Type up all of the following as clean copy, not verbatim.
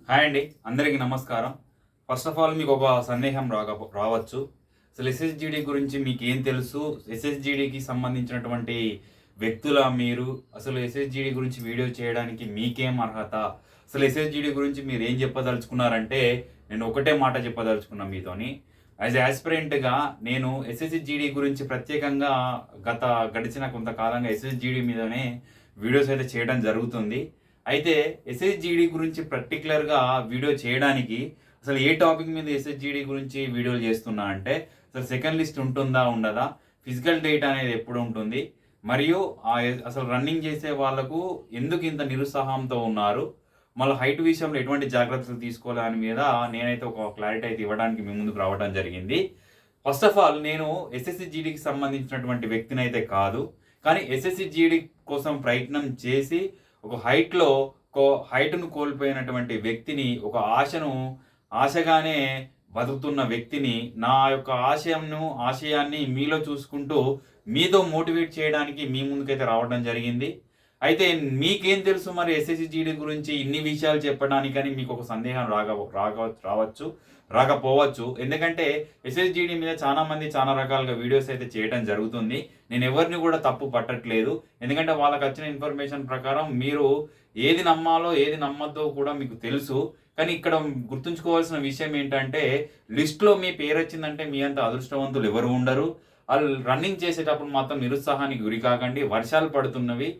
Hi అండి, అందరికీ నమస్కారం. ఫస్ట్ ఆఫ్ ఆల్ మీకు ఒక సందేహం రావచ్చు. అసలు ఎస్ఎస్‌జీడీ గురించి మీకేం తెలుసు? ఎస్ఎస్‌జీడీకి సంబంధించినటువంటి వ్యక్తులా మీరు? అసలు ఎస్ఎస్‌జీడీ గురించి వీడియో చేయడానికి మీకేం అర్హత? అసలు ఎస్ఎస్‌జీడీ గురించి మీరేం చెప్పదలుచుకున్నారంటే, నేను ఒకటే మాట చెప్పదలుచుకున్నా మీతోని. యాస్పిరెంట్‌గా నేను ఎస్ఎస్‌జీడీ గురించి ప్రత్యేకంగా గడిచిన కొంతకాలంగా ఎస్ఎస్‌జీడీ మీదనే వీడియోస్ అయితే చేయడం జరుగుతుంది. అయితే ఎస్ఎస్‌జీడీ గురించి పర్టిక్యులర్‌గా వీడియో చేయడానికి అసలు ఏ టాపిక్ మీద ఎస్ఎస్‌జీడీ గురించి వీడియోలు చేస్తున్నా అంటే, అసలు సెకండ్ లిస్ట్ ఉంటుందా? ఉండదా? ఫిజికల్ డేటా అనేది ఎప్పుడు ఉంటుంది? మరియు అసలు రన్నింగ్ చేసే వాళ్ళకు ఎందుకు ఇంత నిరుత్సాహంతో ఉన్నారు? మళ్ళీ హైట్ విషయంలో ఎటువంటి జాగ్రత్తలు తీసుకోవాలి దాని మీద నేనైతే ఒక క్లారిటీ అయితే ఇవ్వడానికి మీ ముందుకు రావడం జరిగింది. ఫస్ట్ ఆఫ్ ఆల్ నేను ఎస్ఎస్‌జీడీకి సంబంధించినటువంటి వ్యక్తినైతే కాదు. కానీ ఎస్ఎస్‌జీడీ కోసం ప్రయత్నం చేసి ఒక హైట్‌ను కోల్పోయినటువంటి వ్యక్తిని, ఒక ఆశగానే బతుకుతున్న వ్యక్తిని, నా యొక్క ఆశయాన్ని మీలో చూసుకుంటూ, మీతో మోటివేట్ చేయడానికి మీ ముందుకైతే రావడం జరిగింది. అయితే మీకేం తెలుసు మరి ఎస్ఎస్‌జీడీ గురించి ఇన్ని విషయాలు చెప్పడానికని మీకొక సందేహం రావచ్చు, రాకపోవచ్చు. ఎందుకంటే ఎస్ఎస్‌జీడీ మీద చాలామంది చాలా రకాలుగా వీడియోస్ అయితే చేయడం జరుగుతుంది. నేను ఎవరిని కూడా తప్పు పట్టట్లేదు. ఎందుకంటే వాళ్ళకొచ్చిన ఇన్ఫర్మేషన్ ప్రకారం మీరు ఏది నమ్మాలో, ఏది నమ్మద్దో కూడా మీకు తెలుసు. కానీ ఇక్కడ గుర్తుంచుకోవాల్సిన విషయం ఏంటంటే, లిస్ట్‌లో మీ పేరొచ్చిందంటే మీ అంత అదృష్టవంతులు ఎవరు ఉండరు. రన్నింగ్ చేసేటప్పుడు మాత్రం నిరుత్సాహానికి గురికాకండి. వర్షాలు పడుతున్నవి.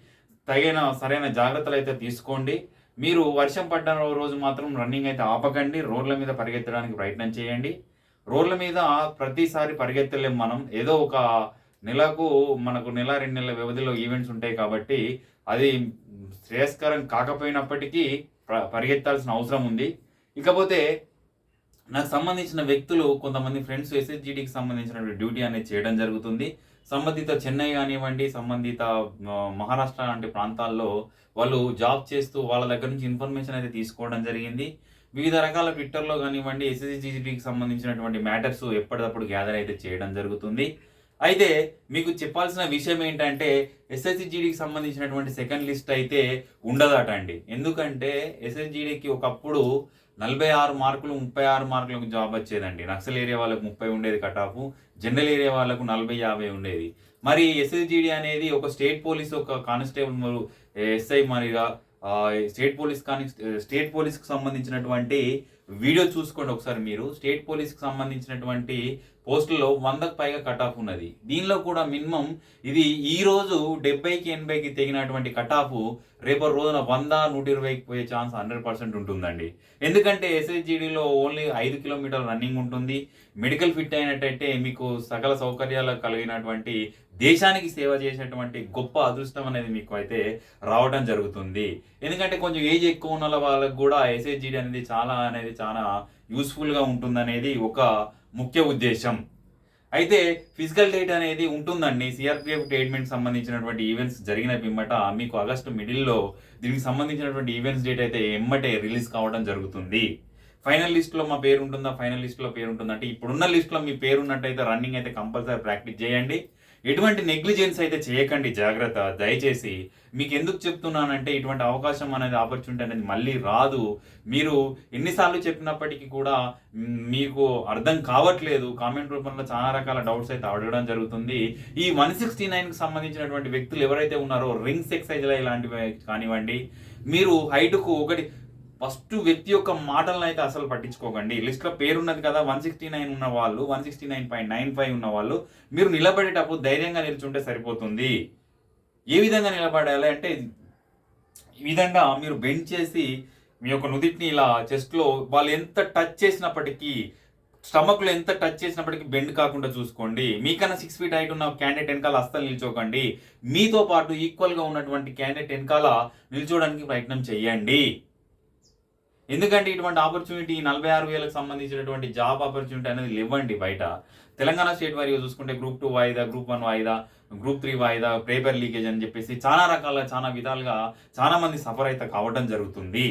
సరైన జాగ్రత్తలైతే తీసుకోండి. మీరు వర్షం పడ్డ రోజు మాత్రం రన్నింగ్ అయితే ఆపకండి. రోడ్ల మీద పరిగెత్తడానికి ప్రయత్నం చేయండి. రోడ్ల మీద ప్రతిసారి పరిగెత్తలేం మనం. ఏదో ఒక నెలకు మనకు నెల, 2 నెలల వ్యవధిలో ఈవెంట్స్ ఉంటాయి కాబట్టి, అది శ్రేయస్కరం కాకపోయినప్పటికీ పరిగెత్తాల్సిన అవసరం ఉంది. ఇకపోతే నాకు సంబంధించిన వ్యక్తులు కొంతమంది ఫ్రెండ్స్ ఎస్ఎస్‌జీడీకి సంబంధించినటువంటి డ్యూటీ అనేది చేయడం జరుగుతుంది. సంబంధిత చెన్నై గానివ్వండి, సంబంధిత మహారాష్ట్ర లాంటి ప్రాంతాల్లో వాళ్ళు జాబ్ చేస్తూ వాళ్ళ దగ్గర నుంచి ఇన్ఫర్మేషన్ అయితే తీసుకోవడం జరిగింది. వివిధ రకాల ట్విట్టర్‌లో గానివ్వండి, ఎస్ఎస్‌జీడీకి సంబంధించినటువంటి మ్యాటర్స్ ఎప్పటికప్పుడు గ్యాదర్ అయితే చేయడం జరుగుతుంది. అయితే మీకు చెప్పాల్సిన విషయం ఏంటంటే, ఎస్ఎస్‌జీడీకి సంబంధించినటువంటి సెకండ్ లిస్ట్ అయితే ఉండదట అండి. ఎందుకంటే ఎస్ఎస్‌జీడీకి ఒకప్పుడు 46 మార్కులు, 36 మార్కులకు జాబ్ వచ్చేదండి. నక్సల్ ఏరియా వాళ్ళకి 30 ఉండేది కట్ ఆఫ్. జనరల్ ఏరియా వాళ్ళకు 40, 50 ఉండేది. మరి ఎస్ఎస్‌జీడీ అనేది ఒక స్టేట్ పోలీస్ ఒక కానిస్టేబుల్ ఎస్ఐ మరిగా స్టేట్ పోలీస్‌కి సంబంధించినటువంటి వీడియో చూసుకోండి ఒకసారి మీరు. స్టేట్ పోలీస్‌కి సంబంధించినటువంటి పోస్టుల్లో 100కి పైగా కట్ ఆఫ్ ఉన్నది. దీనిలో కూడా మినిమమ్ ఇది ఈరోజు 70కి, 80కి తెగినటువంటి కట్ ఆఫ్ రేపటి రోజున 100, 120కి పోయే ఛాన్స్ 100% ఉంటుందండి. ఎందుకంటే ఎస్ఎస్‌జీడీలో ఓన్లీ 5 కిలోమీటర్ల రన్నింగ్ ఉంటుంది. మెడికల్ ఫిట్ అయినట్టయితే మీకు సకల సౌకర్యాలు కలిగినటువంటి దేశానికి సేవ చేసేటువంటి గొప్ప అదృష్టం అనేది మీకు అయితే రావడం జరుగుతుంది. ఎందుకంటే కొంచెం ఏజ్ ఎక్కువ ఉన్న వాళ్ళకి కూడా ఎస్ఎస్‌జీడీ అనేది చాలా యూజ్‌ఫుల్‌గా ఉంటుందనేది ఒక ముఖ్య ఉద్దేశ్యం. అయితే ఫిజికల్ డేట్ అనేది ఉంటుందండి. సీఆర్‌పీఎఫ్ ట్రీట్‌మెంట్‌కి సంబంధించినటువంటి ఈవెంట్స్ జరిగిన పిమ్మట మీకు ఆగస్టు మిడిల్‌లో దీనికి సంబంధించినటువంటి ఈవెంట్స్ డేట్ అయితే ఎమ్మటే రిలీజ్ కావడం జరుగుతుంది. ఫైనల్ లిస్ట్‌లో మా పేరు ఉంటుందా? ఫైనల్ లిస్ట్‌లో పేరు ఉంటుందా? అంటే ఇప్పుడున్న లిస్ట్‌లో మీ పేరు ఉన్నట్టయితే రన్నింగ్ అయితే కంపల్సరీ ప్రాక్టీస్ చేయండి. ఎటువంటి నెగ్లిజెన్స్ అయితే చేయకండి జాగ్రత్త. దయచేసి మీకెందుకు చెప్తున్నానంటే ఇటువంటి అవకాశం అనేది ఆపర్చునిటీ అనేది మళ్ళీ రాదు. మీరు ఎన్ని సార్లు చెప్పినప్పటికీ కూడా మీకు అర్థం కావట్లేదు. కామెంట్ రూపంలో చాలా రకాల డౌట్స్ అయితే అడగడం జరుగుతుంది. ఈ 169కి సంబంధించినటువంటి వ్యక్తులు ఎవరైతే ఉన్నారో రింగ్స్ ఎక్సర్‌సైజ్‌లు ఇలాంటివి కానివ్వండి, మీరు హైట్‌కు ఫస్ట్ వ్యక్తి యొక్క మాటలనైతే అసలు పట్టించుకోకండి. లిస్ట్‌లో పేరున్నది కదా! 169 ఉన్న వాళ్ళు, 169.95 ఉన్నవాళ్ళు మీరు నిలబడేటప్పుడు ధైర్యంగా నిల్చుంటే సరిపోతుంది. ఏ విధంగా నిలబడాలి అంటే, ఈ విధంగా మీరు బెండ్ చేసి మీ యొక్క నుదిటిని ఇలా చెస్ట్‌లో వాళ్ళు ఎంత టచ్ చేసినప్పటికీ, స్టమక్‌లో ఎంత టచ్ చేసినప్పటికీ బెండ్ కాకుండా చూసుకోండి. మీకన్నా 6 ఫీట్ హైట్ ఉన్న క్యాండిడేట్ ఎనకాల అస్సలు నిల్చోకండి. మీతో పాటు ఈక్వల్‌గా ఉన్నటువంటి క్యాండిడేట్ ఎనకాల నిల్చోవడానికి ప్రయత్నం చేయండి. ఎందుకంటే ఇటువంటి ఆపర్చునిటీ 46,000కి సంబంధించినటువంటి జాబ్ ఆపర్చునిటీ అనేది లేవండి బయట. తెలంగాణ స్టేట్ వారీగా చూసుకుంటే గ్రూప్ 2 వాయిదా, గ్రూప్ 1 వాయిదా, గ్రూప్ 3 వాయిదా, పేపర్ లీకేజ్ అని చెప్పేసి చాలా విధాలుగా చాలా మంది సఫర్ అయితే కావడం జరుగుతుంది.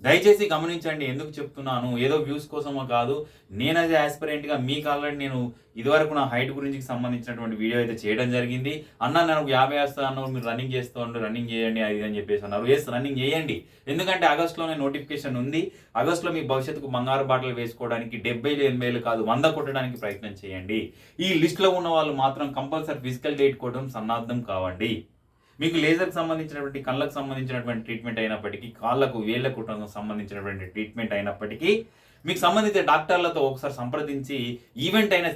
దయచేసి గమనించండి ఎందుకు చెప్తున్నాను. ఏదో వ్యూస్ కోసమో కాదు. నేను యాస్ ఎ యాస్పిరెంట్‌గా మీకు ఆల్రెడీ నేను ఇదివరకు నా హైట్ గురించి సంబంధించినటువంటి వీడియో అయితే చేయడం జరిగింది. అన్న నేను 50 ఏస్తాను. మీరు రన్నింగ్ చేస్తూ ఉండు. రన్నింగ్ చేయండి అది ఇది అని చెప్పేసి అన్నారు. యెస్ రన్నింగ్ చేయండి. ఎందుకంటే ఆగస్ట్‌లోనే నోటిఫికేషన్ ఉంది. ఆగస్ట్‌లో మీ భవిష్యత్తుకు బంగారు బాటలు వేసుకోవడానికి 70,000, 80,000 కాదు 100 కొట్టడానికి ప్రయత్నం చేయండి. ఈ లిస్ట్‌లో ఉన్న వాళ్ళు మాత్రం కంపల్సరీ ఫిజికల్ డేట్ కోసం సన్నద్ధం కావండి. మీకు లేజర్‌కి సంబంధించినటువంటి, కళ్ళకు సంబంధించినటువంటి ట్రీట్మెంట్ అయినప్పటికీ, కాళ్ళకు, వేళ్ళకు సంబంధించినటువంటి ట్రీట్మెంట్ అయినప్పటికీ, మీకు సంబంధిత డాక్టర్లతో ఒకసారి సంప్రదించి ఈవెంట్ అయిన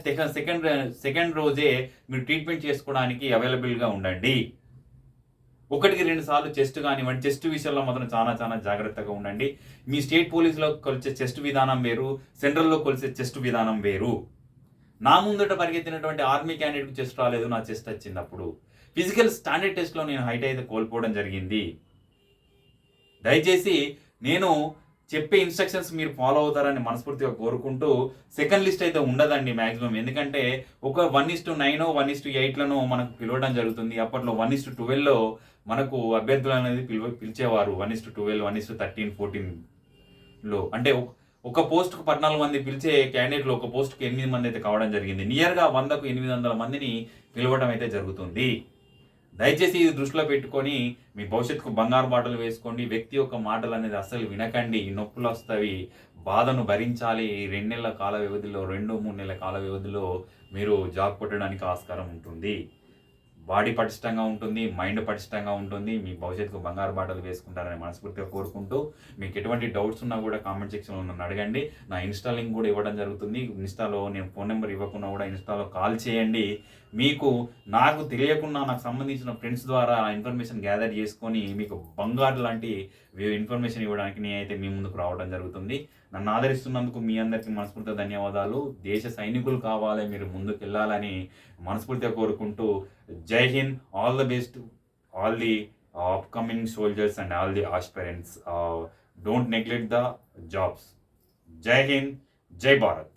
సెకండ్ రోజే మీరు ట్రీట్మెంట్ చేసుకోవడానికి అవైలబుల్‌గా ఉండండి. ఒకటికి 2 సార్లు చెస్ట్ కానివ్వండి, చెస్ట్ విషయంలో మాత్రం చాలా జాగ్రత్తగా ఉండండి. మీ స్టేట్ పోలీస్‌లో కొలిచే చెస్ట్ విధానం వేరు, సెంట్రల్‌లో కొలిచే చెస్ట్ విధానం వేరు. నా ముందట పరిగెత్తినటువంటి ఆర్మీ క్యాండిడేట్‌కి చెస్ట్ రాలేదు. నా చెస్ట్ వచ్చిందప్పుడు. ఫిజికల్ స్టాండర్డ్ టెస్ట్‌లో నేను హైట్ అయితే కోల్పోవడం జరిగింది. దయచేసి నేను చెప్పే ఇన్‌స్ట్రక్షన్స్ మీరు ఫాలో అవుతారని మనస్ఫూర్తిగా కోరుకుంటూ, సెకండ్ లిస్ట్ అయితే ఉండదండి మాక్సిమం. ఎందుకంటే ఒక 1:9 1:8 మనకు పిలవడం జరుగుతుంది. అప్పట్లో 1:12లో మనకు అభ్యర్థులనేది పిలిచేవారు. 1:12 1:13, 14లో అంటే ఒక పోస్ట్‌కు 14 మంది పిలిచే క్యాండిడేట్‌లు ఒక పోస్ట్‌కి 8 మంది అయితే కావడం జరిగింది. నియర్‌గా 100కు 800 మందిని పిలవడం అయితే జరుగుతుంది. దయచేసి ఇది దృష్టిలో పెట్టుకొని మీ భవిష్యత్తుకు బంగారు బాటలు వేసుకోండి. వ్యక్తి యొక్క మాటలనేది అస్సలు వినకండి. నొప్పులొస్తవి. బాధను భరించాలి. 2 నెలల కాల వ్యవధిలో 2, 3 నెలల కాల వ్యవధిలో మీరు జాబ్ కొట్టడానికి ఆస్కారం ఉంటుంది. బాడీ పటిష్టంగా ఉంటుంది. మైండ్ పటిష్టంగా ఉంటుంది. మీ భవిష్యత్తుకు బంగారు బాటలు వేసుకుంటారని మనస్ఫూర్తిగా కోరుకుంటూ, మీకు ఎటువంటి డౌట్స్ ఉన్నా కూడా కామెంట్ సెక్షన్‌లో నన్ను అడగండి. నా ఇన్‌స్టా లింక్ కూడా ఇవ్వడం జరుగుతుంది. ఇన్‌స్టాలో నేను ఫోన్ నంబర్ ఇవ్వకున్నా కూడా ఇన్‌స్టాలో కాల్ చేయండి. మీకు నాకు తెలియకుండా నాకు సంబంధించిన ఫ్రెండ్స్ ద్వారా ఇన్ఫర్మేషన్ గ్యాదర్ చేసుకొని మీకు బంగారు లాంటి ఇన్ఫర్మేషన్ ఇవ్వడానికి నేనైతే మీ ముందుకు రావడం జరుగుతుంది. నన్ను ఆదరిస్తున్నందుకు మీ అందరికీ మనస్ఫూర్తిగా ధన్యవాదాలు. దేశ సైనికులు కావాలి, మీరు ముందుకెళ్ళాలని మనస్ఫూర్తిగా కోరుకుంటూ, జై Hind, all the best, all the upcoming soldiers and all the aspirants. Don't neglect the jobs. జై హింద్, జై భారత్.